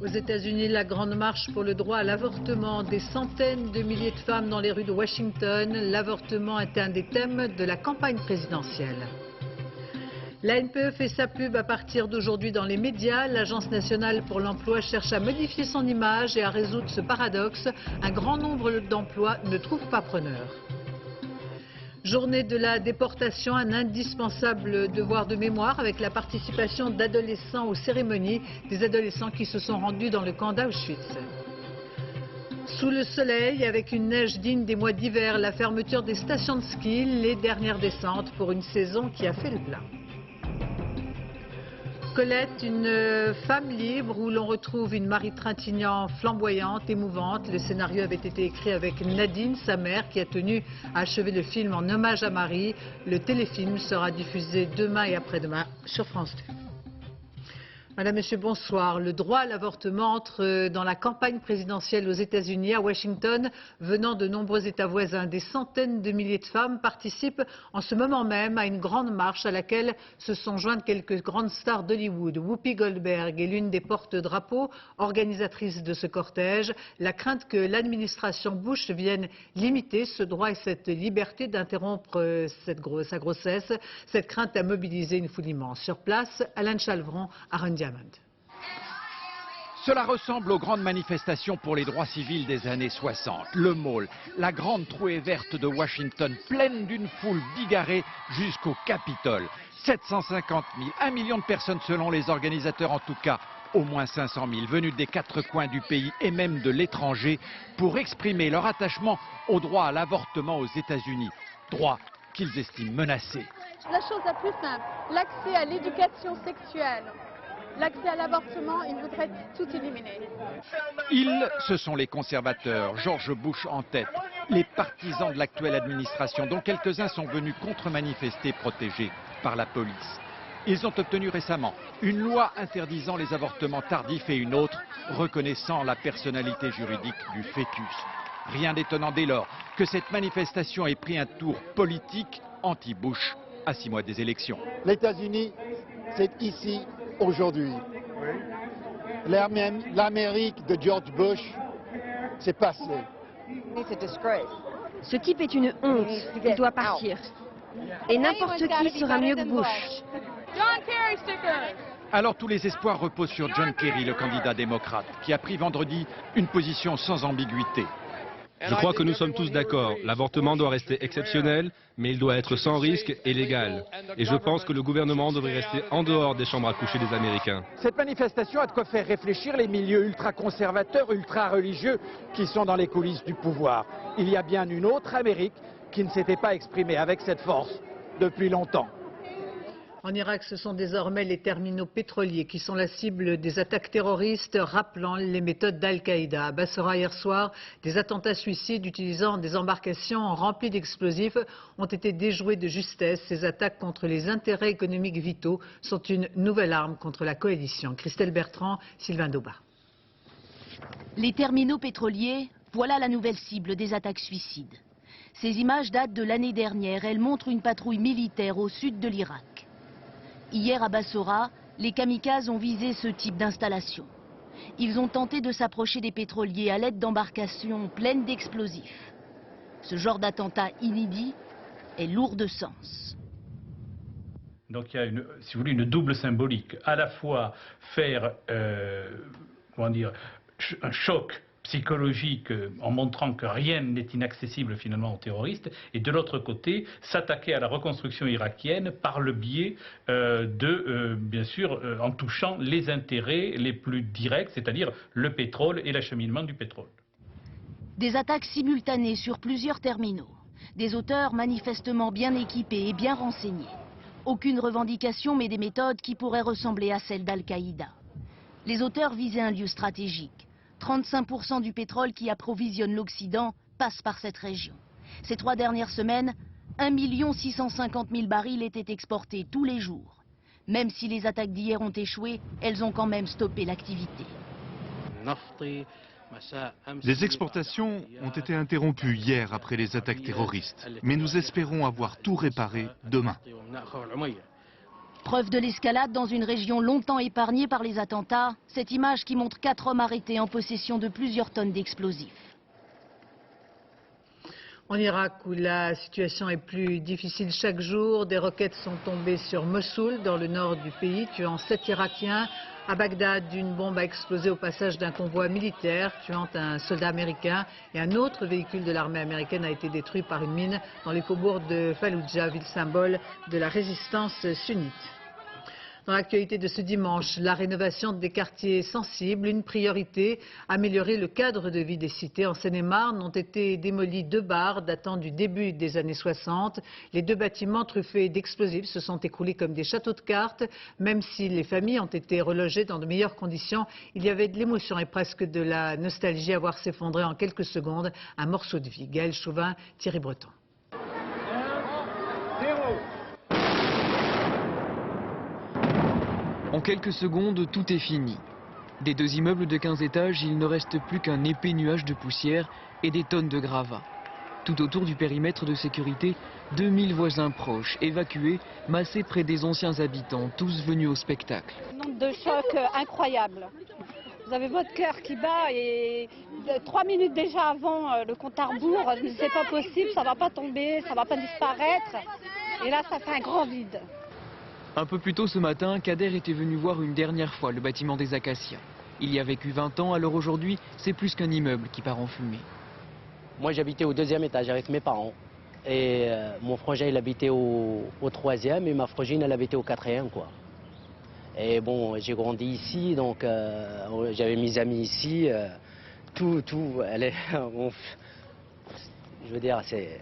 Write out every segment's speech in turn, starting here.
Aux États-Unis, la grande marche pour le droit à l'avortement. Des centaines de milliers de femmes dans les rues de Washington. L'avortement est un des thèmes de la campagne présidentielle. La NPE fait sa pub à partir d'aujourd'hui dans les médias. L'Agence nationale pour l'emploi cherche à modifier son image et à résoudre ce paradoxe. Un grand nombre d'emplois ne trouvent pas preneur. Journée de la déportation, un indispensable devoir de mémoire avec la participation d'adolescents aux cérémonies, des adolescents qui se sont rendus dans le camp d'Auschwitz. Sous le soleil, avec une neige digne des mois d'hiver, la fermeture des stations de ski, les dernières descentes pour une saison qui a fait le plein. Colette, une femme libre où l'on retrouve une Marie Trintignant flamboyante, émouvante. Le scénario avait été écrit avec Nadine, sa mère, qui a tenu à achever le film en hommage à Marie. Le téléfilm sera diffusé demain et après-demain sur France 2. Madame, Monsieur, bonsoir. Le droit à l'avortement entre dans la campagne présidentielle aux États-Unis, à Washington, venant de nombreux États voisins. Des centaines de milliers de femmes participent en ce moment même à une grande marche à laquelle se sont jointes quelques grandes stars d'Hollywood. Whoopi Goldberg est l'une des porte-drapeaux organisatrices de ce cortège. La crainte que l'administration Bush vienne limiter ce droit et cette liberté d'interrompre sa grossesse, cette crainte a mobilisé une foule immense. Sur place, Alain Chalvron, Aaron Diamond. Cela ressemble aux grandes manifestations pour les droits civils des années 60. Le Mall, la grande trouée verte de Washington, pleine d'une foule bigarrée jusqu'au Capitole. 750 000, 1 million de personnes selon les organisateurs en tout cas. Au moins 500 000 venus des quatre coins du pays et même de l'étranger pour exprimer leur attachement au droit à l'avortement aux États-Unis. Droit qu'ils estiment menacé. La chose la plus simple, l'accès à l'éducation sexuelle. L'accès à l'avortement, ils voudraient tout éliminer. Ils, ce sont les conservateurs, George Bush en tête, les partisans de l'actuelle administration, dont quelques-uns sont venus contre-manifester protégés par la police. Ils ont obtenu récemment une loi interdisant les avortements tardifs et une autre reconnaissant la personnalité juridique du fœtus. Rien d'étonnant dès lors que cette manifestation ait pris un tour politique anti-Bush à 6 mois des élections. Les États-Unis, c'est ici. Aujourd'hui, l'Amérique de George Bush, c'est passé. Ce type est une honte, il doit partir. Et n'importe qui sera mieux que Bush. Alors tous les espoirs reposent sur John Kerry, le candidat démocrate, qui a pris vendredi une position sans ambiguïté. Je crois que nous sommes tous d'accord. L'avortement doit rester exceptionnel, mais il doit être sans risque et légal. Et je pense que le gouvernement devrait rester en dehors des chambres à coucher des Américains. Cette manifestation a de quoi faire réfléchir les milieux ultra-conservateurs, ultra-religieux qui sont dans les coulisses du pouvoir. Il y a bien une autre Amérique qui ne s'était pas exprimée avec cette force depuis longtemps. En Irak, ce sont désormais les terminaux pétroliers qui sont la cible des attaques terroristes, rappelant les méthodes d'Al-Qaïda. À Bassora, hier soir, des attentats suicides utilisant des embarcations remplies d'explosifs ont été déjoués de justesse. Ces attaques contre les intérêts économiques vitaux sont une nouvelle arme contre la coalition. Christelle Bertrand, Sylvain Dauba. Les terminaux pétroliers, voilà la nouvelle cible des attaques suicides. Ces images datent de l'année dernière. Elles montrent une patrouille militaire au sud de l'Irak. Hier à Bassora, les kamikazes ont visé ce type d'installation. Ils ont tenté de s'approcher des pétroliers à l'aide d'embarcations pleines d'explosifs. Ce genre d'attentat inédit est lourd de sens. Donc il y a si vous voulez, une double symbolique. À la fois faire un choc psychologique en montrant que rien n'est inaccessible finalement aux terroristes, et de l'autre côté, s'attaquer à la reconstruction irakienne par le biais bien sûr, en touchant les intérêts les plus directs, c'est-à-dire le pétrole et l'acheminement du pétrole. Des attaques simultanées sur plusieurs terminaux. Des auteurs manifestement bien équipés et bien renseignés. Aucune revendication, mais des méthodes qui pourraient ressembler à celles d'Al-Qaïda. Les auteurs visaient un lieu stratégique. 35% du pétrole qui approvisionne l'Occident passe par cette région. Ces 3 dernières semaines, 1 650 000 barils étaient exportés tous les jours. Même si les attaques d'hier ont échoué, elles ont quand même stoppé l'activité. Les exportations ont été interrompues hier après les attaques terroristes, mais nous espérons avoir tout réparé demain. Preuve de l'escalade dans une région longtemps épargnée par les attentats, cette image qui montre 4 hommes arrêtés en possession de plusieurs tonnes d'explosifs. En Irak, où la situation est plus difficile chaque jour, des roquettes sont tombées sur Mossoul, dans le nord du pays, tuant 7 Irakiens. À Bagdad, une bombe a explosé au passage d'un convoi militaire, tuant un soldat américain. Et un autre véhicule de l'armée américaine a été détruit par une mine dans les faubourgs de Fallujah, ville symbole de la résistance sunnite. Dans l'actualité de ce dimanche, la rénovation des quartiers sensibles, une priorité, améliorer le cadre de vie des cités. En Seine-et-Marne ont été démolis 2 bars datant du début des années 60. Les 2 bâtiments truffés d'explosifs se sont écroulés comme des châteaux de cartes. Même si les familles ont été relogées dans de meilleures conditions, il y avait de l'émotion et presque de la nostalgie à voir s'effondrer en quelques secondes un morceau de vie. Gaël Chauvin, Thierry Breton. En quelques secondes, tout est fini. Des 2 immeubles de 15 étages, il ne reste plus qu'un épais nuage de poussière et des tonnes de gravats. Tout autour du périmètre de sécurité, 2000 voisins proches, évacués, massés près des anciens habitants, tous venus au spectacle. Un nombre de chocs incroyable. Vous avez votre cœur qui bat et 3 minutes déjà avant le compte à rebours, c'est pas possible, ça va pas tomber, ça va pas disparaître. Et là, ça fait un grand vide. Un peu plus tôt ce matin, Kader était venu voir une dernière fois le bâtiment des Acacias. Il y a vécu 20 ans, alors aujourd'hui, c'est plus qu'un immeuble qui part en fumée. Moi, j'habitais au 2e étage avec mes parents. Et mon frangin, il habitait au 3e et ma frangine, elle habitait au 4e, quoi. Et bon, j'ai grandi ici, donc j'avais mes amis ici. Tout, je veux dire, c'est...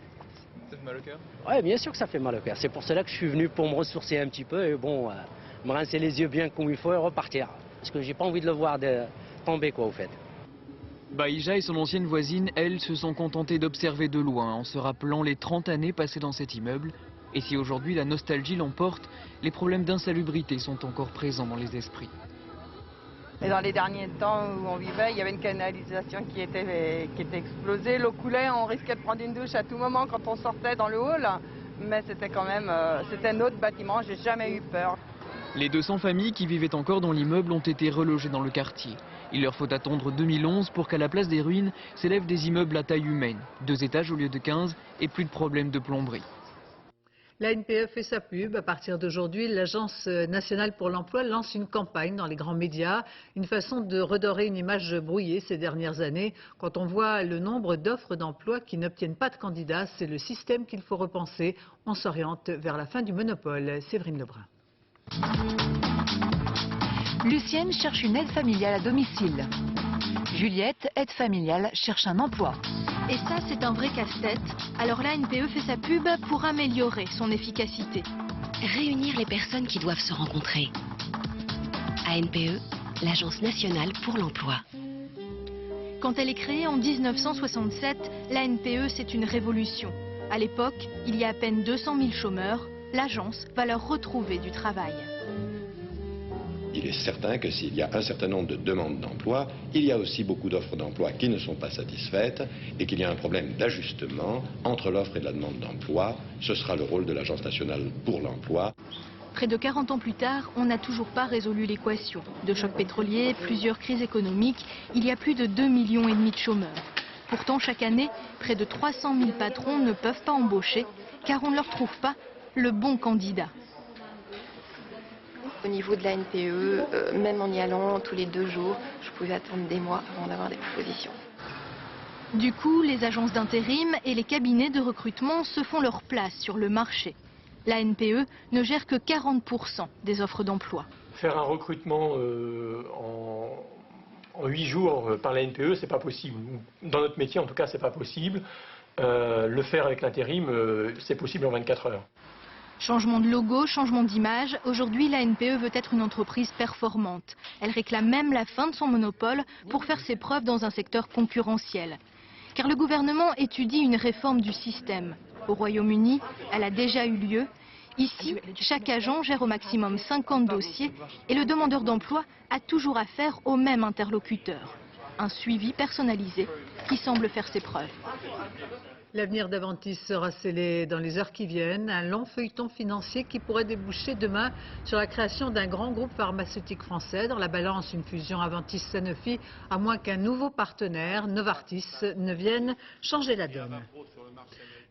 Ça fait mal au cœur? Ouais, bien sûr que ça fait mal au cœur. C'est pour cela que je suis venu pour me ressourcer un petit peu et bon, me rincer les yeux bien comme il faut et repartir. Parce que j'ai pas envie de le voir tomber, quoi, au fait. Baïja et son ancienne voisine, elles, se sont contentées d'observer de loin en se rappelant les 30 années passées dans cet immeuble. Et si aujourd'hui la nostalgie l'emporte, les problèmes d'insalubrité sont encore présents dans les esprits. Et dans les derniers temps où on vivait, il y avait une canalisation qui était explosée. L'eau coulait, on risquait de prendre une douche à tout moment quand on sortait dans le hall. Mais c'était quand même, c'était un autre bâtiment, j'ai jamais eu peur. Les 200 familles qui vivaient encore dans l'immeuble ont été relogées dans le quartier. Il leur faut attendre 2011 pour qu'à la place des ruines s'élèvent des immeubles à taille humaine, 2 étages au lieu de 15 et plus de problèmes de plomberie. La NPE fait sa pub. À partir d'aujourd'hui, l'Agence nationale pour l'emploi lance une campagne dans les grands médias, une façon de redorer une image brouillée ces dernières années. Quand on voit le nombre d'offres d'emploi qui n'obtiennent pas de candidats, c'est le système qu'il faut repenser. On s'oriente vers la fin du monopole. Séverine Lebrun. Lucienne cherche une aide familiale à domicile. Juliette, aide familiale, cherche un emploi. Et ça, c'est un vrai casse-tête. Alors la NPE fait sa pub pour améliorer son efficacité. Réunir les personnes qui doivent se rencontrer. ANPE, l'Agence nationale pour l'emploi. Quand elle est créée en 1967, la NPE, c'est une révolution. À l'époque, il y a à peine 200 000 chômeurs. L'agence va leur retrouver du travail. Il est certain que s'il y a un certain nombre de demandes d'emploi, il y a aussi beaucoup d'offres d'emploi qui ne sont pas satisfaites et qu'il y a un problème d'ajustement entre l'offre et la demande d'emploi. Ce sera le rôle de l'Agence nationale pour l'emploi. Près de 40 ans plus tard, on n'a toujours pas résolu l'équation. De chocs pétroliers, plusieurs crises économiques, il y a plus de 2,5 millions de chômeurs. Pourtant, chaque année, près de 300 000 patrons ne peuvent pas embaucher car on ne leur trouve pas le bon candidat. Au niveau de la NPE, même en y allant tous les 2 jours, je pouvais attendre des mois avant d'avoir des propositions. Du coup, les agences d'intérim et les cabinets de recrutement se font leur place sur le marché. La NPE ne gère que 40% des offres d'emploi. Faire un recrutement en 8 jours par la NPE, c'est pas possible. Dans notre métier, en tout cas, c'est pas possible. Le faire avec l'intérim, c'est possible en 24 heures. Changement de logo, changement d'image. Aujourd'hui, la NPE veut être une entreprise performante. Elle réclame même la fin de son monopole pour faire ses preuves dans un secteur concurrentiel. Car le gouvernement étudie une réforme du système. Au Royaume-Uni, elle a déjà eu lieu. Ici, chaque agent gère au maximum 50 dossiers et le demandeur d'emploi a toujours affaire au même interlocuteur. Un suivi personnalisé qui semble faire ses preuves. L'avenir d'Aventis sera scellé dans les heures qui viennent. Un long feuilleton financier qui pourrait déboucher demain sur la création d'un grand groupe pharmaceutique français. Dans la balance, une fusion Aventis-Sanofi, à moins qu'un nouveau partenaire, Novartis, ne vienne changer la donne.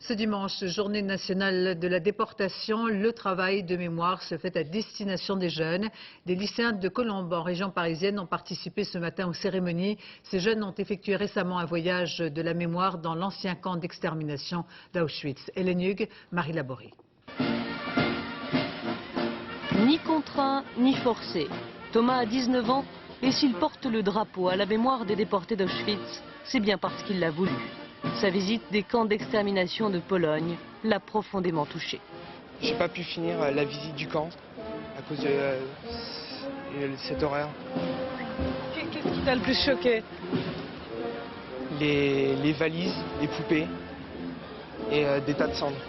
Ce dimanche, journée nationale de la déportation, le travail de mémoire se fait à destination des jeunes. Des lycéens de Colombes, en région parisienne, ont participé ce matin aux cérémonies. Ces jeunes ont effectué récemment un voyage de la mémoire dans l'ancien camp d'extermination d'Auschwitz. Hélène Hugues, Marie Laborie. Ni contraint, ni forcé. Thomas a 19 ans et s'il porte le drapeau à la mémoire des déportés d'Auschwitz, c'est bien parce qu'il l'a voulu. Sa visite des camps d'extermination de Pologne l'a profondément touché. J'ai pas pu finir la visite du camp à cause de cette horreur. Qu'est-ce qui t'a le plus choqué? Les valises, les poupées et des tas de cendres.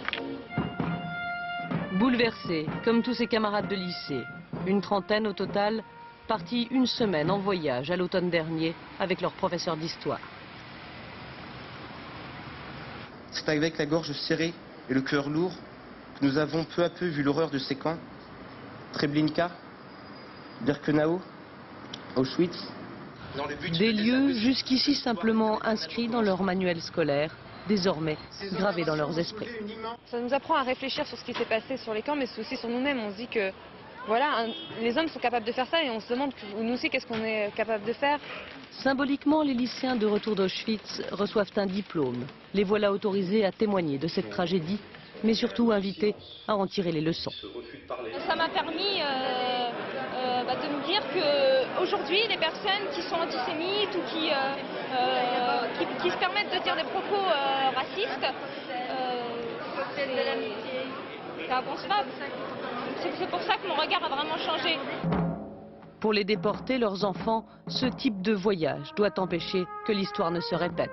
Bouleversé, comme tous ses camarades de lycée, une trentaine au total, partis une semaine en voyage à l'automne dernier avec leur professeur d'histoire. C'est avec la gorge serrée et le cœur lourd que nous avons peu à peu vu l'horreur de ces camps. Treblinka, Birkenau, Auschwitz. Des lieux jusqu'ici simplement inscrits dans leur manuel scolaire, désormais gravés dans leurs esprits. Ça nous apprend à réfléchir sur ce qui s'est passé sur les camps, mais aussi sur nous-mêmes. On se dit que voilà, les hommes sont capables de faire ça et on se demande nous aussi qu'est-ce qu'on est capable de faire. Symboliquement, les lycéens de retour d'Auschwitz reçoivent un diplôme. Les voilà autorisés à témoigner de cette tragédie, mais surtout invités à en tirer les leçons. Ça m'a permis de me dire qu'aujourd'hui, les personnes qui sont antisémites ou qui se permettent de dire des propos racistes, c'est inconcevable. C'est pour ça que mon regard a vraiment changé. Pour les déportés, leurs enfants, ce type de voyage doit empêcher que l'histoire ne se répète.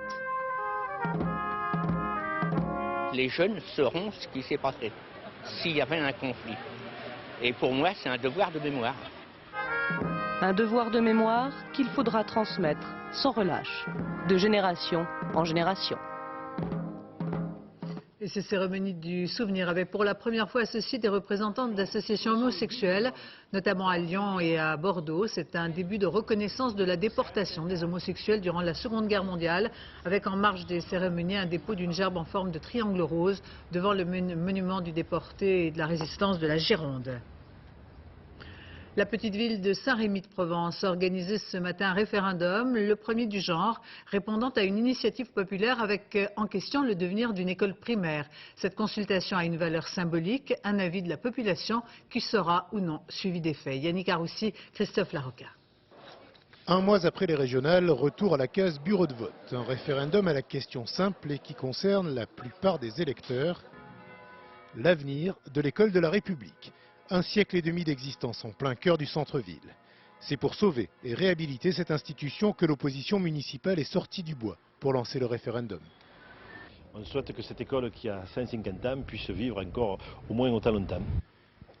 Les jeunes sauront ce qui s'est passé, s'il y avait un conflit. Et pour moi, c'est un devoir de mémoire. Un devoir de mémoire qu'il faudra transmettre sans relâche, de génération en génération. Et ces cérémonies du souvenir avaient pour la première fois associé des représentantes d'associations homosexuelles, notamment à Lyon et à Bordeaux. C'est un début de reconnaissance de la déportation des homosexuels durant la Seconde Guerre mondiale, avec en marge des cérémonies un dépôt d'une gerbe en forme de triangle rose devant le monument du déporté et de la résistance de la Gironde. La petite ville de Saint-Rémy-de-Provence a organisé ce matin un référendum, le premier du genre, répondant à une initiative populaire avec en question le devenir d'une école primaire. Cette consultation a une valeur symbolique, un avis de la population qui sera ou non suivi des faits. Yannick Aroussi, Christophe Larocca. Un mois après les régionales, retour à la case bureau de vote. Un référendum à la question simple et qui concerne la plupart des électeurs, l'avenir de l'école de la République. 1 siècle et demi d'existence en plein cœur du centre-ville. C'est pour sauver et réhabiliter cette institution que l'opposition municipale est sortie du bois pour lancer le référendum. On souhaite que cette école qui a 150 ans puisse vivre encore au moins autant longtemps.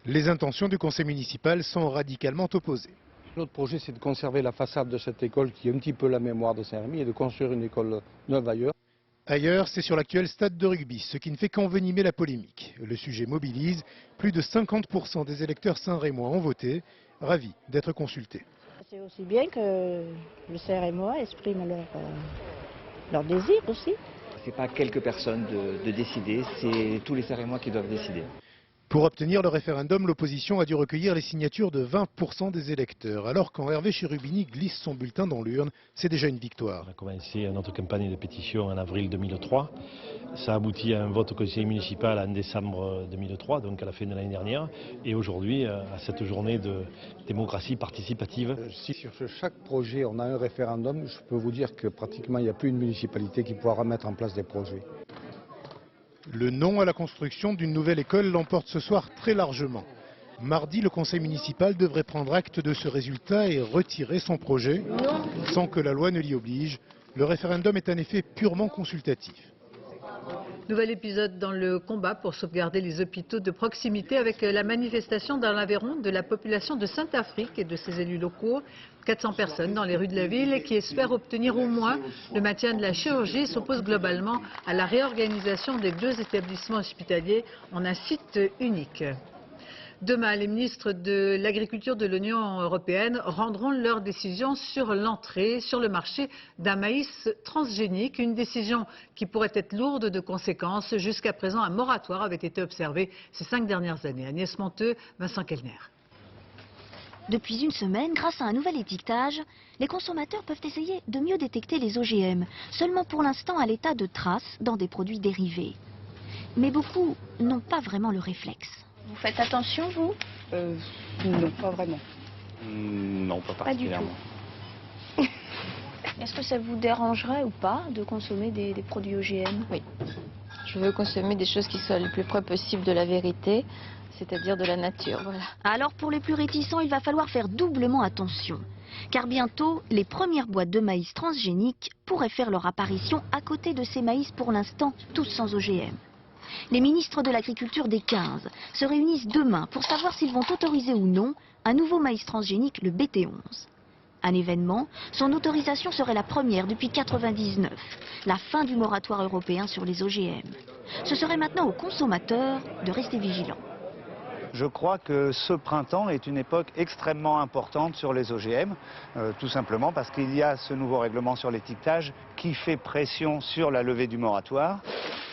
Les intentions du conseil municipal sont radicalement opposées. Notre projet, c'est de conserver la façade de cette école qui est un petit peu la mémoire de Saint-Rémy et de construire une école neuve ailleurs. Ailleurs, c'est sur l'actuel stade de rugby, ce qui ne fait qu'envenimer la polémique. Le sujet mobilise. Plus de 50% des électeurs saint-rémois ont voté, ravis d'être consultés. C'est aussi bien que le Saint-Rémois exprime leur désir aussi. Ce n'est pas quelques personnes de décider, c'est tous les Saint-Rémois qui doivent décider. Pour obtenir le référendum, l'opposition a dû recueillir les signatures de 20% des électeurs. Alors quand Hervé Chérubini glisse son bulletin dans l'urne, c'est déjà une victoire. On a commencé notre campagne de pétition en avril 2003. Ça a abouti à un vote au conseil municipal en décembre 2003, donc à la fin de l'année dernière. Et aujourd'hui, à cette journée de démocratie participative. Si sur chaque projet on a un référendum, je peux vous dire que pratiquement il n'y a plus une municipalité qui pourra mettre en place des projets. Le non à la construction d'une nouvelle école l'emporte ce soir très largement. Mardi, le conseil municipal devrait prendre acte de ce résultat et retirer son projet, sans que la loi ne l'y oblige. Le référendum est en effet purement consultatif. Nouvel épisode dans le combat pour sauvegarder les hôpitaux de proximité avec la manifestation dans l'Aveyron de la population de Saint-Afrique et de ses élus locaux. 400 personnes dans les rues de la ville qui espèrent obtenir au moins le maintien de la chirurgie s'opposent globalement à la réorganisation des 2 établissements hospitaliers en un site unique. Demain, les ministres de l'Agriculture de l'Union européenne rendront leur décision sur l'entrée sur le marché d'un maïs transgénique, une décision qui pourrait être lourde de conséquences. Jusqu'à présent, un moratoire avait été observé ces 5 dernières années. Agnès Monteux, Vincent Kellner. Depuis une semaine, grâce à un nouvel étiquetage, les consommateurs peuvent essayer de mieux détecter les OGM, seulement pour l'instant à l'état de traces dans des produits dérivés. Mais beaucoup n'ont pas vraiment le réflexe. Vous faites attention, vous? Non, pas vraiment. Non, pas particulièrement. Pas du tout. Est-ce que ça vous dérangerait ou pas de consommer des produits OGM? Oui. Je veux consommer des choses qui soient le plus près possible de la vérité, c'est-à-dire de la nature, voilà. Alors pour les plus réticents, il va falloir faire doublement attention. Car bientôt, les premières boîtes de maïs transgéniques pourraient faire leur apparition à côté de ces maïs pour l'instant tous sans OGM. Les ministres de l'Agriculture des 15 se réunissent demain pour savoir s'ils vont autoriser ou non un nouveau maïs transgénique, le BT11. Un événement, son autorisation serait la première depuis 1999, la fin du moratoire européen sur les OGM. Ce serait maintenant aux consommateurs de rester vigilants. Je crois que ce printemps est une époque extrêmement importante sur les OGM, tout simplement parce qu'il y a ce nouveau règlement sur l'étiquetage qui fait pression sur la levée du moratoire.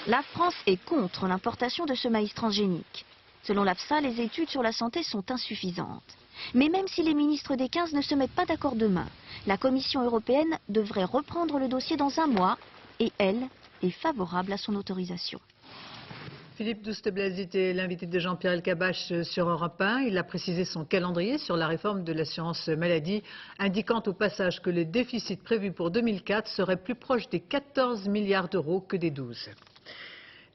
La France est contre l'importation de ce maïs transgénique. Selon l'AFSA, les études sur la santé sont insuffisantes. Mais même si les ministres des 15 ne se mettent pas d'accord demain, la Commission européenne devrait reprendre le dossier dans un mois et elle est favorable à son autorisation. Philippe Douste-Blazy était l'invité de Jean-Pierre Elkabbach sur Europe 1. Il a précisé son calendrier sur la réforme de l'assurance maladie, indiquant au passage que le déficit prévu pour 2004 serait plus proche des 14 milliards d'euros que des 12.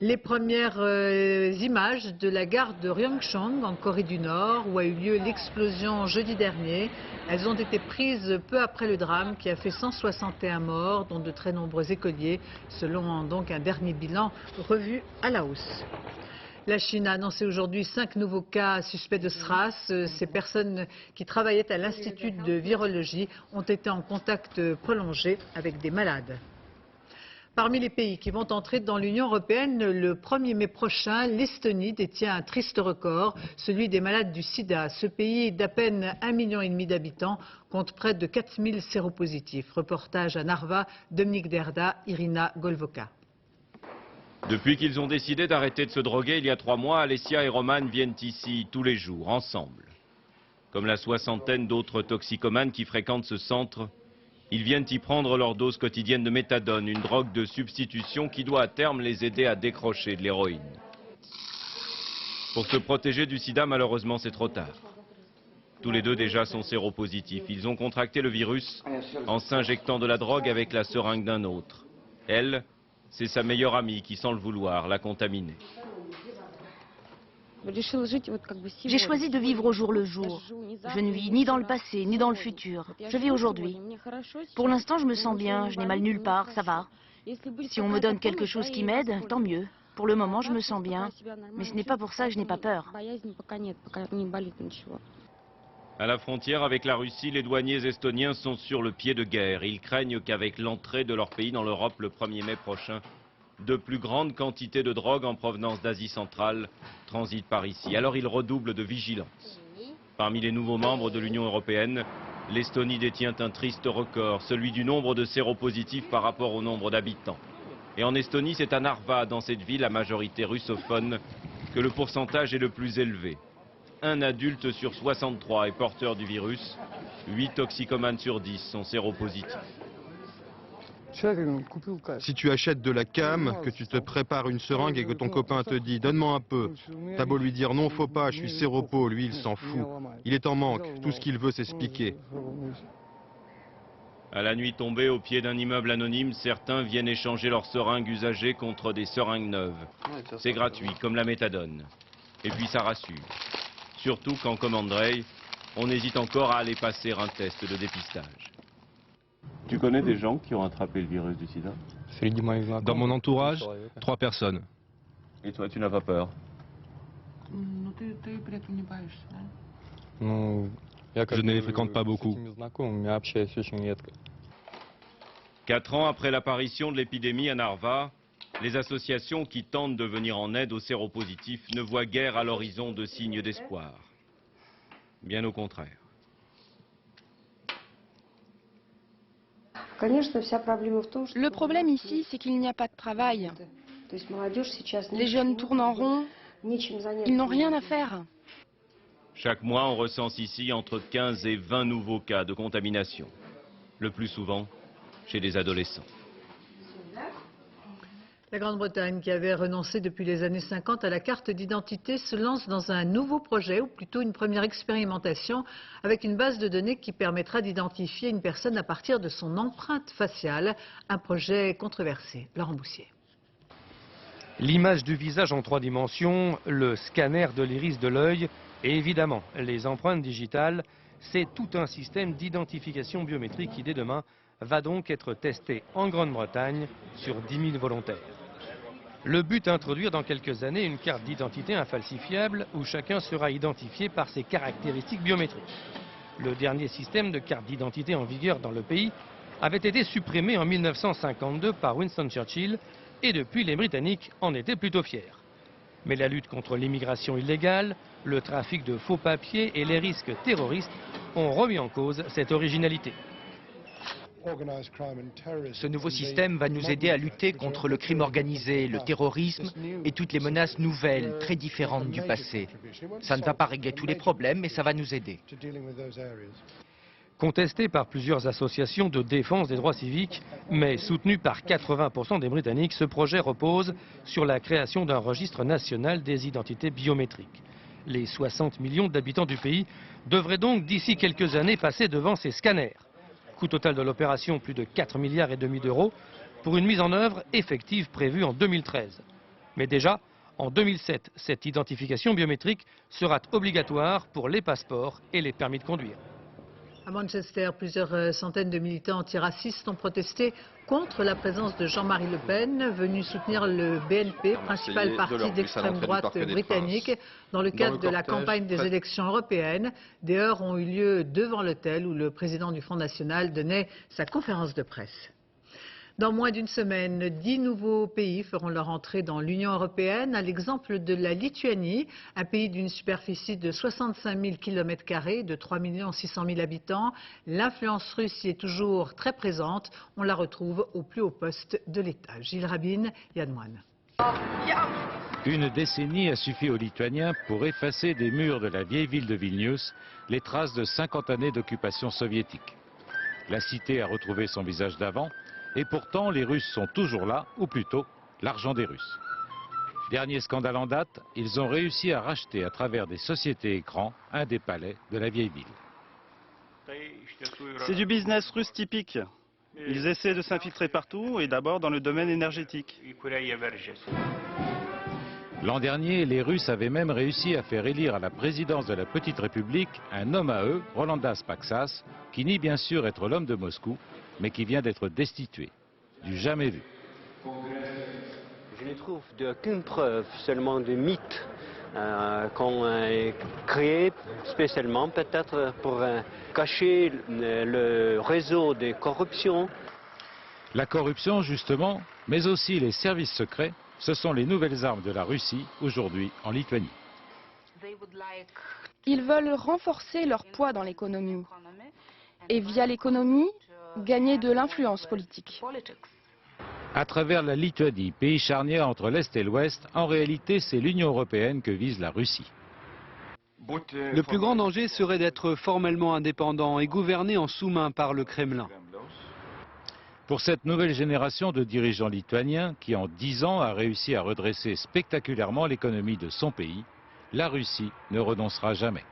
Les premières images de la gare de Ryongchong en Corée du Nord, où a eu lieu l'explosion jeudi dernier. Elles ont été prises peu après le drame qui a fait 161 morts, dont de très nombreux écoliers, selon donc un dernier bilan revu à la hausse. La Chine a annoncé aujourd'hui 5 nouveaux cas suspects de SRAS. Ces personnes qui travaillaient à l'Institut de virologie ont été en contact prolongé avec des malades. Parmi les pays qui vont entrer dans l'Union européenne le 1er mai prochain, l'Estonie détient un triste record, celui des malades du sida. Ce pays d'à peine 1,5 million d'habitants compte près de 4000 séropositifs. Reportage à Narva, Dominique Derda, Irina Golvoka. Depuis qu'ils ont décidé d'arrêter de se droguer il y a 3 mois, Alessia et Roman viennent ici tous les jours, ensemble. Comme la soixantaine d'autres toxicomanes qui fréquentent ce centre, ils viennent y prendre leur dose quotidienne de méthadone, une drogue de substitution qui doit à terme les aider à décrocher de l'héroïne. Pour se protéger du sida, malheureusement, c'est trop tard. Tous les deux déjà sont séropositifs. Ils ont contracté le virus en s'injectant de la drogue avec la seringue d'un autre. Elle, c'est sa meilleure amie qui, sans le vouloir, l'a contaminée. J'ai choisi de vivre au jour le jour. Je ne vis ni dans le passé, ni dans le futur. Je vis aujourd'hui. Pour l'instant, je me sens bien, je n'ai mal nulle part, ça va. Si on me donne quelque chose qui m'aide, tant mieux. Pour le moment, je me sens bien. Mais ce n'est pas pour ça que je n'ai pas peur. À la frontière avec la Russie, les douaniers estoniens sont sur le pied de guerre. Ils craignent qu'avec l'entrée de leur pays dans l'Europe le 1er mai prochain, de plus grandes quantités de drogue en provenance d'Asie centrale transitent par ici. Alors ils redoublent de vigilance. Parmi les nouveaux membres de l'Union européenne, l'Estonie détient un triste record, celui du nombre de séropositifs par rapport au nombre d'habitants. Et en Estonie, c'est à Narva, dans cette ville à majorité russophone, que le pourcentage est le plus élevé. 1 adulte sur 63 est porteur du virus, 8 toxicomanes sur 10 sont séropositifs. Si tu achètes de la cam, que tu te prépares une seringue et que ton copain te dit « donne-moi un peu », t'as beau lui dire « non, faut pas, je suis séropo », lui il s'en fout. Il est en manque, tout ce qu'il veut c'est se piquer. À la nuit tombée, au pied d'un immeuble anonyme, certains viennent échanger leurs seringues usagées contre des seringues neuves. C'est gratuit, comme la méthadone. Et puis ça rassure. Surtout quand, comme Andrei, on hésite encore à aller passer un test de dépistage. Tu connais des gens qui ont attrapé le virus du sida? Dans mon entourage, 3 personnes. Et toi, tu n'as pas peur? Je ne les fréquente pas beaucoup. 4 ans après l'apparition de l'épidémie à Narva, les associations qui tentent de venir en aide aux séropositifs ne voient guère à l'horizon de signes d'espoir. Bien au contraire. Le problème ici, c'est qu'il n'y a pas de travail. Les jeunes tournent en rond, ils n'ont rien à faire. Chaque mois, on recense ici entre 15 et 20 nouveaux cas de contamination. Le plus souvent, chez des adolescents. La Grande-Bretagne, qui avait renoncé depuis les années 50 à la carte d'identité, se lance dans un nouveau projet, ou plutôt une première expérimentation, avec une base de données qui permettra d'identifier une personne à partir de son empreinte faciale. Un projet controversé. Laurent Boussier. L'image du visage en 3 dimensions, le scanner de l'iris de l'œil et évidemment les empreintes digitales, c'est tout un système d'identification biométrique qui dès demain va donc être testé en Grande-Bretagne sur 10 000 volontaires. Le but, introduire dans quelques années une carte d'identité infalsifiable où chacun sera identifié par ses caractéristiques biométriques. Le dernier système de carte d'identité en vigueur dans le pays avait été supprimé en 1952 par Winston Churchill et depuis les Britanniques en étaient plutôt fiers. Mais la lutte contre l'immigration illégale, le trafic de faux papiers et les risques terroristes ont remis en cause cette originalité. Ce nouveau système va nous aider à lutter contre le crime organisé, le terrorisme et toutes les menaces nouvelles, très différentes du passé. Ça ne va pas régler tous les problèmes, mais ça va nous aider. Contesté par plusieurs associations de défense des droits civiques, mais soutenu par 80% des Britanniques, ce projet repose sur la création d'un registre national des identités biométriques. Les 60 millions d'habitants du pays devraient donc d'ici quelques années passer devant ces scanners. Coût total de l'opération, plus de 4,5 milliards d'euros, pour une mise en œuvre effective prévue en 2013. Mais déjà, en 2007, cette identification biométrique sera obligatoire pour les passeports et les permis de conduire. À Manchester, plusieurs centaines de militants antiracistes ont protesté contre la présence de Jean-Marie Le Pen, venu soutenir le BNP, principal parti d'extrême droite britannique, dans le cadre de la campagne des élections européennes. Des heurts ont eu lieu devant l'hôtel où le président du Front National donnait sa conférence de presse. Dans moins d'une semaine, 10 nouveaux pays feront leur entrée dans l'Union européenne, à l'exemple de la Lituanie, un pays d'une superficie de 65 000 km², de 3 600 000 habitants. L'influence russe y est toujours très présente. On la retrouve au plus haut poste de l'État. Gilles Rabin, Yann Moine. Une décennie a suffi aux Lituaniens pour effacer des murs de la vieille ville de Vilnius les traces de 50 années d'occupation soviétique. La cité a retrouvé son visage d'avant. Et pourtant, les Russes sont toujours là, ou plutôt, l'argent des Russes. Dernier scandale en date, ils ont réussi à racheter à travers des sociétés écrans un des palais de la vieille ville. C'est du business russe typique. Ils essaient de s'infiltrer partout et d'abord dans le domaine énergétique. L'an dernier, les Russes avaient même réussi à faire élire à la présidence de la Petite République un homme à eux, Rolandas Paksas, qui nie bien sûr être l'homme de Moscou, mais qui vient d'être destitué. Du jamais vu. Je ne trouve aucune preuve, seulement de mythes qu'on a créés spécialement peut-être pour cacher le réseau de corruption. La corruption justement, mais aussi les services secrets, ce sont les nouvelles armes de la Russie aujourd'hui en Lituanie. Ils veulent renforcer leur poids dans l'économie et via l'économie, gagner de l'influence politique. À travers la Lituanie, pays charnière entre l'Est et l'Ouest, en réalité c'est l'Union européenne que vise la Russie. Le plus grand danger serait d'être formellement indépendant et gouverné en sous-main par le Kremlin. Pour cette nouvelle génération de dirigeants lituaniens qui en 10 ans a réussi à redresser spectaculairement l'économie de son pays, la Russie ne renoncera jamais.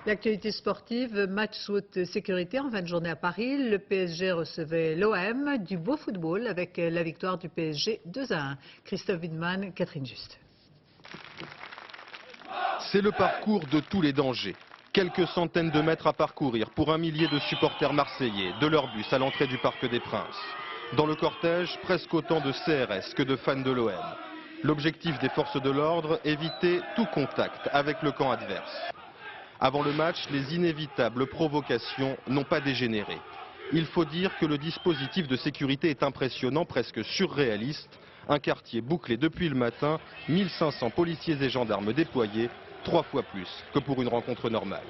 L'actualité sportive, match sous haute sécurité en fin de journée à Paris. Le PSG recevait l'OM, du beau football avec la victoire du PSG 2-1. Christophe Widman, Catherine Just. C'est le parcours de tous les dangers. Quelques centaines de mètres à parcourir pour un millier de supporters marseillais, de leur bus à l'entrée du Parc des Princes. Dans le cortège, presque autant de CRS que de fans de l'OM. L'objectif des forces de l'ordre, éviter tout contact avec le camp adverse. Avant le match, les inévitables provocations n'ont pas dégénéré. Il faut dire que le dispositif de sécurité est impressionnant, presque surréaliste. Un quartier bouclé depuis le matin, 1500 policiers et gendarmes déployés, 3 fois plus que pour une rencontre normale.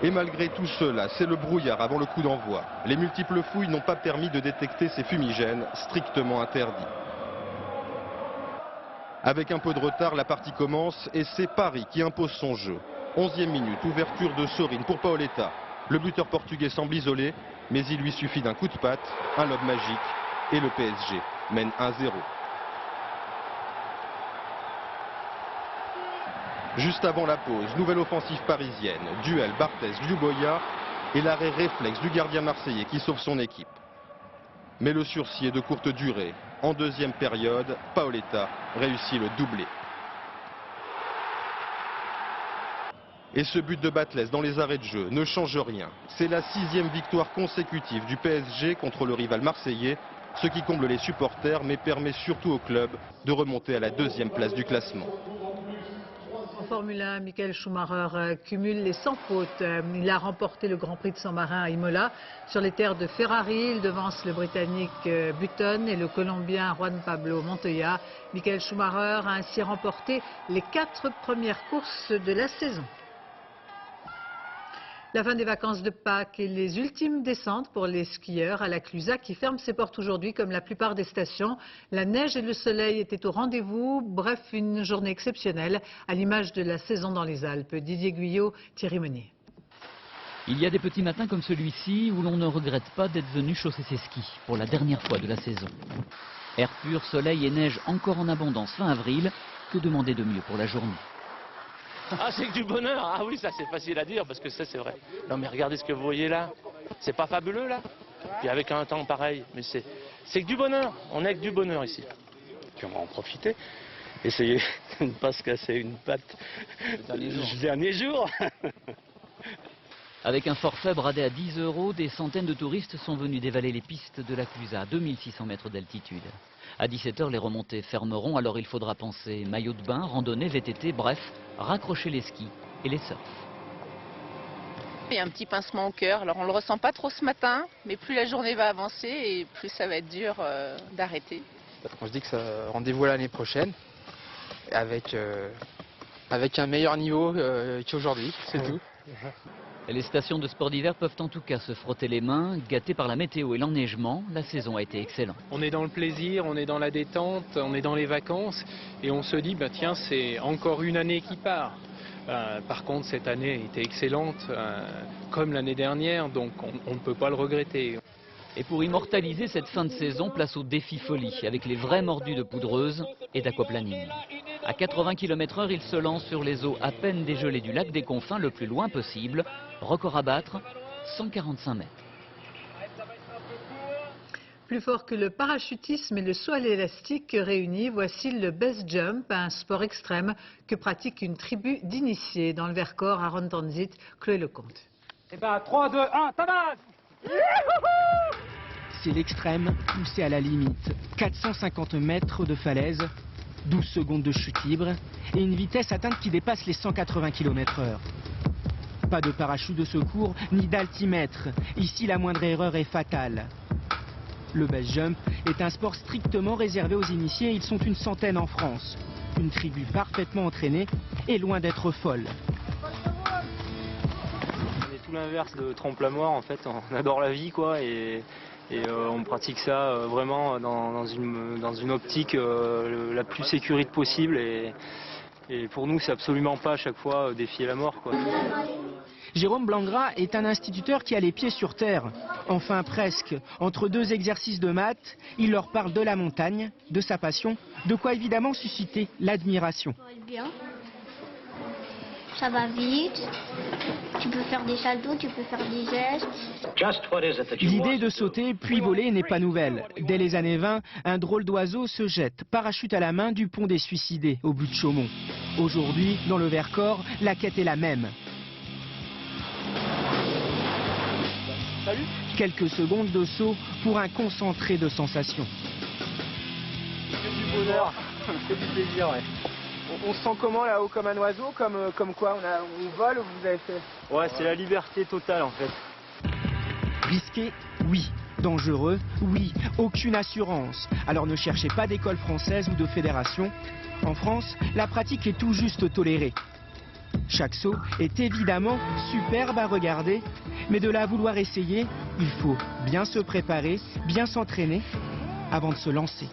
Et malgré tout cela, c'est le brouillard avant le coup d'envoi. Les multiples fouilles n'ont pas permis de détecter ces fumigènes, strictement interdits. Avec un peu de retard, la partie commence et c'est Paris qui impose son jeu. 11e minute, ouverture de Sorine pour Paoletta. Le buteur portugais semble isolé, mais il lui suffit d'un coup de patte, un lob magique et le PSG mène 1-0. Juste avant la pause, nouvelle offensive parisienne, duel Barthez-Liuboya et l'arrêt réflexe du gardien marseillais qui sauve son équipe. Mais le sursis est de courte durée. En deuxième période, Paoletta réussit le doublé. Et ce but de Batles dans les arrêts de jeu ne change rien. C'est la 6e victoire consécutive du PSG contre le rival marseillais, ce qui comble les supporters mais permet surtout au club de remonter à la 2e place du classement. En Formule 1, Michael Schumacher cumule les 100 fautes. Il a remporté le Grand Prix de San Marin à Imola. Sur les terres de Ferrari, il devance le Britannique Button et le Colombien Juan Pablo Montoya. Michael Schumacher a ainsi remporté les 4 premières courses de la saison. La fin des vacances de Pâques et les ultimes descentes pour les skieurs à la Clusaz qui ferme ses portes aujourd'hui comme la plupart des stations. La neige et le soleil étaient au rendez-vous. Bref, une journée exceptionnelle à l'image de la saison dans les Alpes. Didier Guyot, Thierry Meunier. Il y a des petits matins comme celui-ci où l'on ne regrette pas d'être venu chausser ses skis pour la dernière fois de la saison. Air pur, soleil et neige encore en abondance fin avril. Que demander de mieux pour la journée? Ah, c'est que du bonheur. Ah oui, ça c'est facile à dire parce que ça c'est vrai. Non mais regardez ce que vous voyez là. C'est pas fabuleux là? Puis avec un temps pareil, mais c'est que du bonheur. On est avec du bonheur ici. Puis on va en profiter. Essayer de ne pas se casser une patte le dernier jour. Avec un forfait bradé à 10 €, des centaines de touristes sont venus dévaler les pistes de la Clusaz à 2600 mètres d'altitude. À 17 h, les remontées fermeront, alors il faudra penser maillot de bain, randonnée, VTT, bref, raccrocher les skis et les surfs. Il y a un petit pincement au cœur, alors on ne le ressent pas trop ce matin, mais plus la journée va avancer et plus ça va être dur d'arrêter. On se dit que ça rendez-vous l'année prochaine, avec un meilleur niveau qu'aujourd'hui, c'est tout. Les stations de sport d'hiver peuvent en tout cas se frotter les mains. Gâtées par la météo et l'enneigement, la saison a été excellente. On est dans le plaisir, on est dans la détente, on est dans les vacances et on se dit, bah, tiens, c'est encore une année qui part. Par contre, cette année était excellente, comme l'année dernière, donc on ne peut pas le regretter. Et pour immortaliser cette fin de saison, place au défi folie, avec les vrais mordus de poudreuse et d'aquaplaning. À 80 km/h, il se lance sur les eaux à peine dégelées du lac des Confins le plus loin possible. Record à battre, 145 mètres. Plus fort que le parachutisme et le saut à l'élastique réunis, voici le base jump, un sport extrême que pratique une tribu d'initiés. Dans le Vercors, à Rontanzit, Chloé Lecomte. Eh ben 3, 2, 1, tabac! C'est l'extrême, poussé à la limite. 450 mètres de falaise, 12 secondes de chute libre et une vitesse atteinte qui dépasse les 180 km/h. Pas de parachute de secours ni d'altimètre. Ici, la moindre erreur est fatale. Le base jump est un sport strictement réservé aux initiés. Ils sont une centaine en France. Une tribu parfaitement entraînée et loin d'être folle. On est tout l'inverse de Trompe-la-Mort, en fait. On adore la vie, quoi, et on pratique ça vraiment dans une optique la plus sécurite possible. Et pour nous, c'est absolument pas à chaque fois défier la mort, quoi. Jérôme Blangra est un instituteur qui a les pieds sur terre. Enfin presque. Entre 2 exercices de maths, il leur parle de la montagne, de sa passion, de quoi évidemment susciter l'admiration. Bien. Ça va vite. Tu peux faire des saltos, tu peux faire des gestes. L'idée de sauter puis voler n'est pas nouvelle. Dès les années 20, un drôle d'oiseau se jette, parachute à la main, du pont des Suicidés, au but de Chaumont. Aujourd'hui, dans le Vercors, la quête est la même. Salut. Quelques secondes de saut pour un concentré de sensations. Que du bonheur, que du plaisir, ouais. On se sent comment là-haut, comme un oiseau, comme quoi on vole ou vous avez fait? Ouais, c'est la liberté totale en fait. Risqué? Oui. Dangereux? Oui. Aucune assurance. Alors ne cherchez pas d'école française ou de fédération. En France, la pratique est tout juste tolérée. Chaque saut est évidemment superbe à regarder, mais de là à vouloir essayer, il faut bien se préparer, bien s'entraîner avant de se lancer.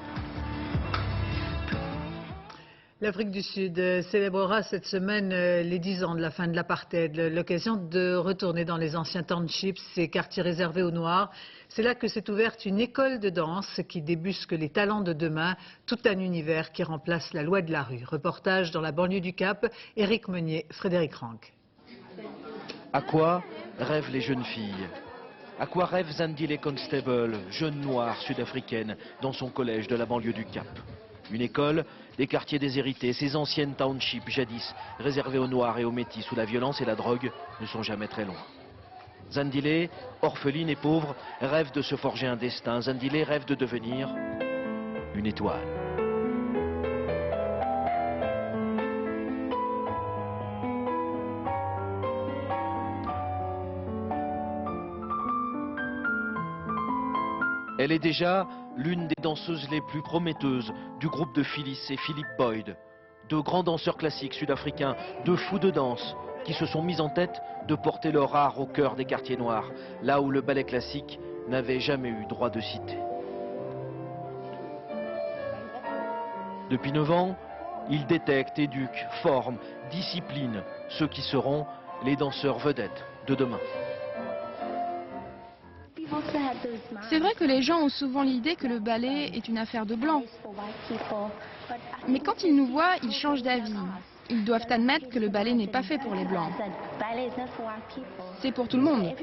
L'Afrique du Sud célébrera cette semaine les 10 ans de la fin de l'apartheid, l'occasion de retourner dans les anciens townships, ces quartiers réservés aux Noirs. C'est là que s'est ouverte une école de danse qui débusque les talents de demain, tout un univers qui remplace la loi de la rue. Reportage dans la banlieue du Cap, Éric Meunier, Frédéric Rank. À quoi rêvent les jeunes filles? À quoi rêve Zandile Constable, jeune noire sud-africaine, dans son collège de la banlieue du Cap? Une école, des quartiers déshérités, ces anciennes townships jadis réservées aux Noirs et aux Métis où la violence et la drogue ne sont jamais très loin. Zandile, orpheline et pauvre, rêve de se forger un destin. Zandile rêve de devenir une étoile. Elle est déjà l'une des danseuses les plus prometteuses du groupe de Phyllis et Philip Boyd. Deux grands danseurs classiques sud-africains, deux fous de danse, qui se sont mis en tête de porter leur art au cœur des quartiers noirs, là où le ballet classique n'avait jamais eu droit de cité. Depuis 9 ans, ils détectent, éduquent, forment, disciplinent ceux qui seront les danseurs vedettes de demain. C'est vrai que les gens ont souvent l'idée que le ballet est une affaire de blancs. Mais quand ils nous voient, ils changent d'avis. Ils doivent admettre que le ballet n'est pas fait pour les blancs. C'est pour tout le monde.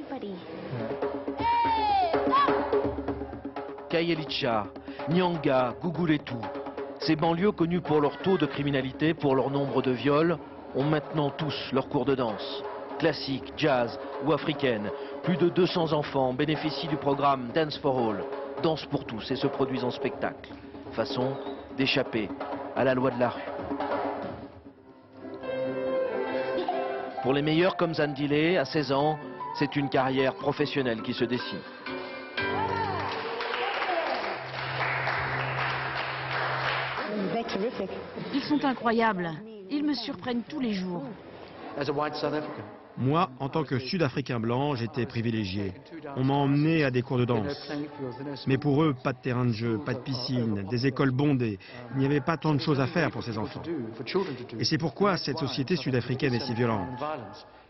Khayelitsha, Nyanga, Guguletu, ces banlieues connues pour leur taux de criminalité, pour leur nombre de viols, ont maintenant tous leur cours de danse. Classique, jazz ou africaine, plus de 200 enfants bénéficient du programme Dance for All, Danse pour tous, et se produisent en spectacle. Façon d'échapper à la loi de la rue. Pour les meilleurs comme Zandile, à 16 ans, c'est une carrière professionnelle qui se dessine. Ils sont incroyables. Ils me surprennent tous les jours. Moi, en tant que Sud-Africain blanc, j'étais privilégié. On m'a emmené à des cours de danse. Mais pour eux, pas de terrain de jeu, pas de piscine, des écoles bondées. Il n'y avait pas tant de choses à faire pour ces enfants. Et c'est pourquoi cette société sud-africaine est si violente.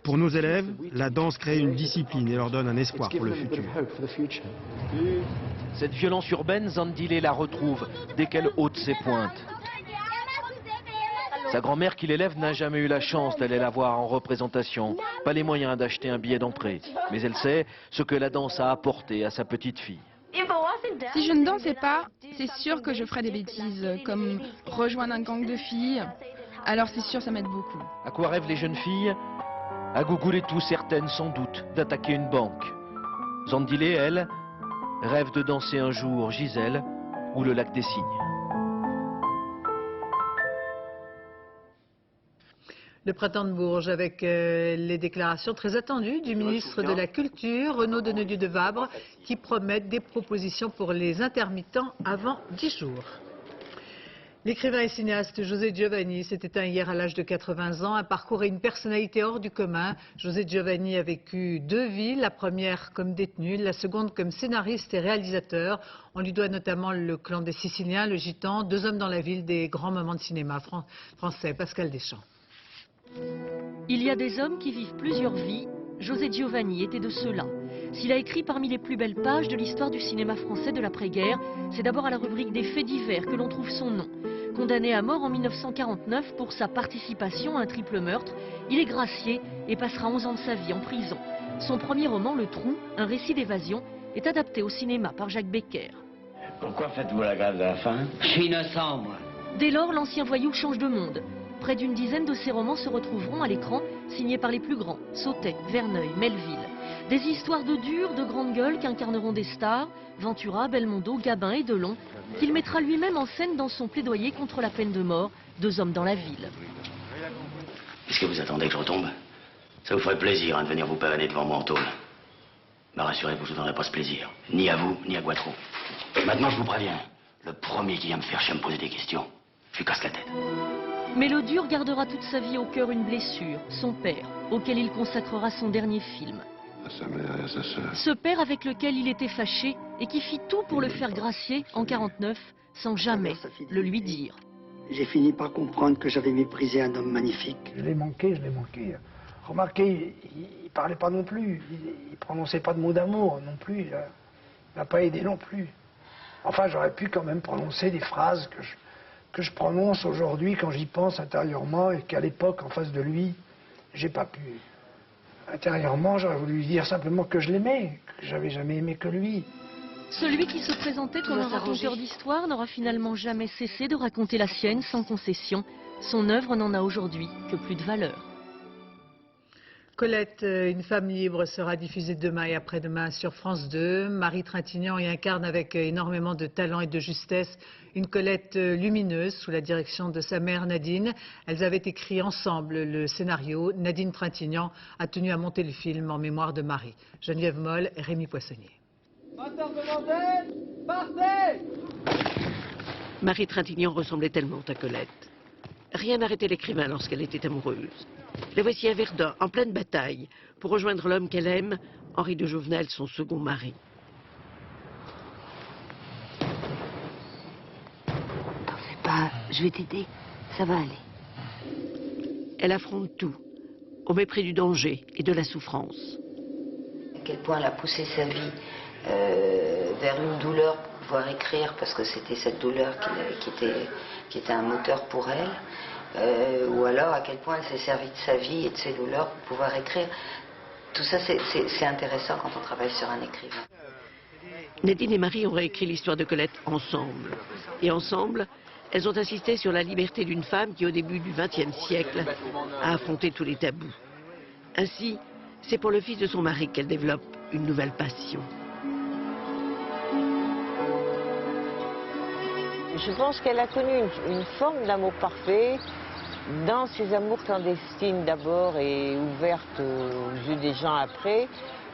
Pour nos élèves, la danse crée une discipline et leur donne un espoir pour le futur. Cette violence urbaine, Zandile la retrouve dès qu'elle ôte ses pointes. Sa grand-mère qui l'élève n'a jamais eu la chance d'aller la voir en représentation, pas les moyens d'acheter un billet d'entrée. Mais elle sait ce que la danse a apporté à sa petite fille. Si je ne dansais pas, c'est sûr que je ferais des bêtises, comme rejoindre un gang de filles. Alors c'est sûr, ça m'aide beaucoup. À quoi rêvent les jeunes filles? À Guguletu, certaines sans doute, d'attaquer une banque. Zandile, elle, rêve de danser un jour Gisèle ou le lac des Cygnes. Le printemps de Bourges avec les déclarations très attendues du ministre de la Culture, Renaud Deneulieu de Vabre, qui promettent des propositions pour les intermittents avant 10 jours. L'écrivain et cinéaste José Giovanni s'est éteint hier à l'âge de 80 ans, un parcours et une personnalité hors du commun. José Giovanni a vécu 2 vies, la première comme détenu, la seconde comme scénariste et réalisateur. On lui doit notamment Le Clan des Siciliens, Le Gitan, 2 hommes dans la ville, des grands moments de cinéma français. Pascal Deschamps. Il y a des hommes qui vivent plusieurs vies. José Giovanni était de ceux-là. S'il a écrit parmi les plus belles pages de l'histoire du cinéma français de l'après-guerre, c'est d'abord à la rubrique des faits divers que l'on trouve son nom. Condamné à mort en 1949 pour sa participation à un triple meurtre, il est gracié et passera 11 ans de sa vie en prison. Son premier roman, Le Trou, un récit d'évasion, est adapté au cinéma par Jacques Becker. Pourquoi faites-vous la grève de la faim? Je suis innocent, moi. Dès lors, l'ancien voyou change de monde. Près d'une dizaine de ces romans se retrouveront à l'écran, signés par les plus grands, Sautet, Verneuil, Melville. Des histoires de durs, de grandes gueules qu'incarneront des stars, Ventura, Belmondo, Gabin et Delon, qu'il mettra lui-même en scène dans son plaidoyer contre la peine de mort, 2 hommes dans la ville. Est-ce que vous attendez que je retombe? Ça vous ferait plaisir de venir vous pavaner devant moi en tôle. Mais rassurez-vous, je ne vous donnerai pas ce plaisir. Ni à vous, ni à Guatreau. Maintenant, je vous préviens. Le premier qui vient me faire chier à me poser des questions, je lui casse la tête. Mais le dur gardera toute sa vie au cœur une blessure, son père, auquel il consacrera son dernier film. À sa mère et à sa sœur. Ce père avec lequel il était fâché et qui fit tout pour le faire gracier en 49, sans jamais le lui dire. J'ai fini par comprendre que j'avais méprisé un homme magnifique. Je l'ai manqué. Remarquez, il parlait pas non plus, il prononçait pas de mots d'amour non plus, il n'a pas aidé non plus. Enfin, j'aurais pu quand même prononcer des phrases que je prononce aujourd'hui quand j'y pense intérieurement et qu'à l'époque, en face de lui, j'ai pas pu. Intérieurement, j'aurais voulu lui dire simplement que je l'aimais, que j'avais jamais aimé que lui. Celui qui se présentait comme un raconteur d'histoire n'aura finalement jamais cessé de raconter la sienne sans concession. Son œuvre n'en a aujourd'hui que plus de valeur. Colette, une femme libre, sera diffusée demain et après-demain sur France 2. Marie Trintignant y incarne avec énormément de talent et de justesse une Colette lumineuse sous la direction de sa mère Nadine. Elles avaient écrit ensemble le scénario. Nadine Trintignant a tenu à monter le film en mémoire de Marie. Geneviève Moll et Rémi Poissonnier. Marie Trintignant ressemblait tellement à Colette. Rien n'arrêtait l'écrivain lorsqu'elle était amoureuse. La voici à Verdun, en pleine bataille, pour rejoindre l'homme qu'elle aime, Henri de Jouvenel, son second mari. T'en fais pas, je vais t'aider, ça va aller. Elle affronte tout, au mépris du danger et de la souffrance. À quel point elle a poussé sa vie vers une douleur pour pouvoir écrire, parce que c'était cette douleur qui était un moteur pour elle. Ou alors à quel point elle s'est servie de sa vie et de ses douleurs pour pouvoir écrire. Tout ça, c'est intéressant quand on travaille sur un écrivain. Nadine et Marie ont réécrit l'histoire de Colette ensemble. Et ensemble, elles ont insisté sur la liberté d'une femme qui, au début du XXe siècle, a affronté tous les tabous. Ainsi, c'est pour le fils de son mari qu'elle développe une nouvelle passion. Je pense qu'elle a connu une forme d'amour parfait dans ses amours clandestines d'abord et ouvertes aux yeux des gens après,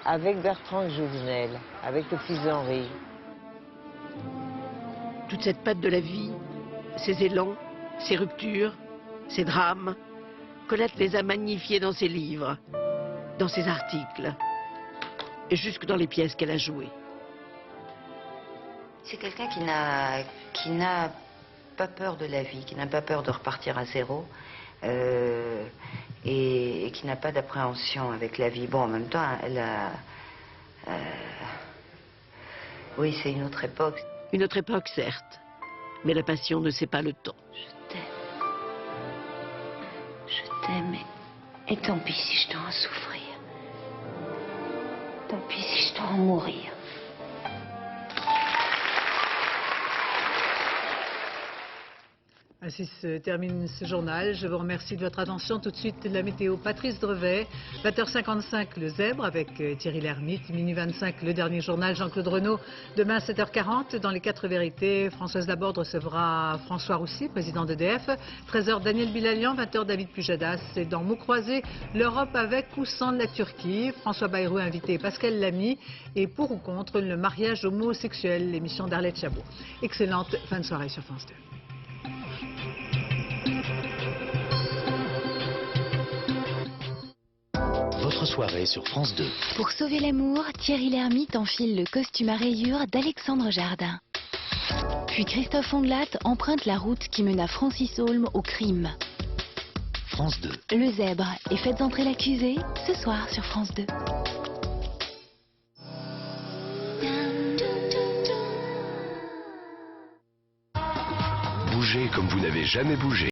avec Bertrand de Jouvenel, avec le fils d'Henri. Toute cette patte de la vie, ses élans, ses ruptures, ses drames, Colette les a magnifiés dans ses livres, dans ses articles, et jusque dans les pièces qu'elle a jouées. C'est quelqu'un qui n'a pas peur de la vie, qui n'a pas peur de repartir à zéro et qui n'a pas d'appréhension avec la vie. Bon, en même temps, elle a... oui, c'est une autre époque. Une autre époque, certes, mais la passion ne sait pas le temps. Je t'aime, et tant pis si je dois en souffrir. Tant pis si je dois en mourir. Ainsi se termine ce journal. Je vous remercie de votre attention. Tout de suite, la météo. Patrice Drevet. 20h55, le Zèbre avec Thierry Lhermitte. Minuit 25, le dernier journal. Jean-Claude Renaud. Demain, 7h40, dans les 4 vérités, Françoise Laborde recevra François Roussy, président d'EDF. 13h, Daniel Bilalian. 20h, David Pujadas. Et dans Mots croisés, l'Europe avec ou sans de la Turquie. François Bayrou invité Pascal Lamy. Et pour ou contre le mariage homosexuel, l'émission d'Arlette Chabot. Excellente fin de soirée sur France 2. Votre soirée sur France 2. Pour sauver l'amour, Thierry Lhermitte enfile le costume à rayures d'Alexandre Jardin. Puis Christophe Ondelat emprunte la route qui mena Francis Holm au crime. France 2. Le Zèbre et faites entrer l'accusé ce soir sur France 2. Bougez comme vous n'avez jamais bougé.